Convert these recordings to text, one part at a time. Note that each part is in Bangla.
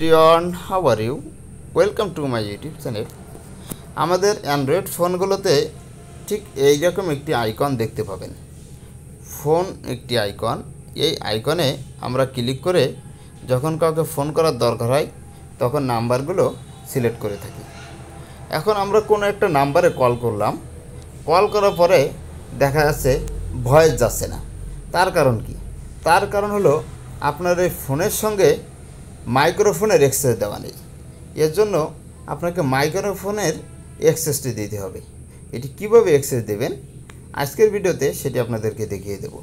everyone, how are you? Welcome to my YouTube channel. আমাদের অ্যান্ড্রয়েড ফোনগুলোতে ঠিক এই রকম একটি আইকন দেখতে পাবেন। ফোন একটি আইকন, এই আইকনে আমরা ক্লিক করে যখন কাউকে ফোন করার দরকার হয় তখন নাম্বারগুলো সিলেক্ট করে থাকি। এখন আমরা কোনো একটা নাম্বারে কল করলাম, কল করার পরে দেখা যাচ্ছে ভয়েস যাচ্ছে না। তার কারণ কি? তার কারণ হলো আপনার এই ফোনের সঙ্গে মাইক্রোফোনের অ্যাক্সেস দেওয়া নেই। এর জন্য আপনাকে মাইক্রোফোনের অ্যাক্সেসটি দিতে হবে। এটি কিভাবে অ্যাক্সেস দেবেন আজকের ভিডিওতে সেটি আপনাদেরকে দেখিয়ে দেব।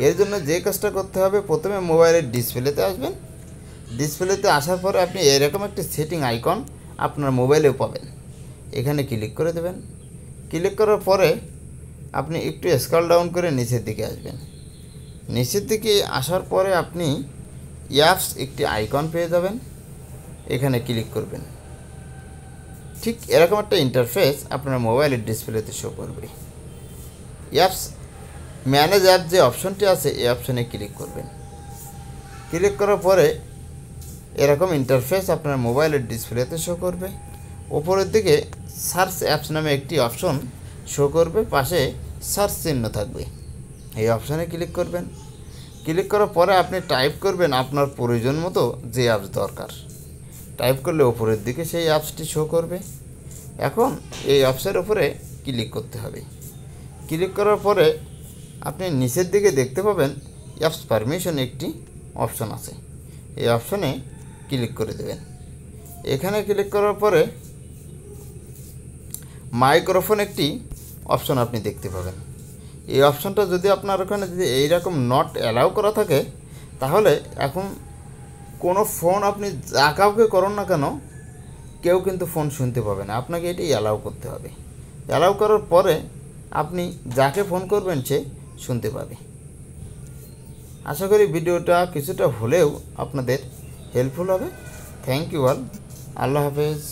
এর জন্য যে কাজটা করতে হবে, প্রথমে মোবাইলের ডিসপ্লেতে আসবেন। ডিসপ্লেতে আসার পরে আপনি এরকম একটি সেটিং আইকন আপনার মোবাইলেও পাবেন। এখানে ক্লিক করে দেবেন। ক্লিক করার পরে আপনি একটু স্ক্রল ডাউন করে নিচের দিকে আসবেন। নিচের দিকে আসার পরে আপনি অ্যাপস একটি আইকন পেয়ে যাবেন, এখানে ক্লিক করবেন। ঠিক এরকম একটা ইন্টারফেস আপনার মোবাইলের ডিসপ্লেতে শো করবে। অ্যাপস ম্যানেজ অ্যাপ যে অপশনটি আছে এই অপশনে ক্লিক করবেন। ক্লিক করার পরে এরকম ইন্টারফেস আপনার মোবাইলের ডিসপ্লেতে শো করবে। ওপরের দিকে সার্চ অ্যাপস নামে একটি অপশন শো করবে, পাশে সার্চ চিহ্ন থাকবে, এই অপশানে ক্লিক করবেন। ক্লিক করার পরে আপনি টাইপ করবেন আপনার প্রয়োজন মতো যে অ্যাপস দরকার। টাইপ করলে ওপরের দিকে সেই অ্যাপসটি শো করবে। এখন এই অ্যাপসের উপরে ক্লিক করতে হবে। ক্লিক করার পরে আপনি নিচের দিকে দেখতে পাবেন অ্যাপস পারমিশন একটি অপশন আছে, এই অপশনে ক্লিক করে দেবেন। এখানে ক্লিক করার পরে মাইক্রোফোন একটি অপশন আপনি দেখতে পাবেন। এই অপশনটা যদি আপনার ওখানে যদি এইরকম নট অ্যালাউ করা থাকে তাহলে এখন কোনো ফোন আপনি যা কাউকে করুন না কেন কেউ কিন্তু ফোন শুনতে পাবে না। আপনাকে এটি অ্যালাউ করতে হবে। অ্যালাউ করার পরে আপনি যাকে ফোন করবেন সে শুনতে পাবে। আশা করি ভিডিওটা কিছুটা হলেও আপনাদের হেল্পফুল হবে। Thank you all. আল্লাহ হাফেজ।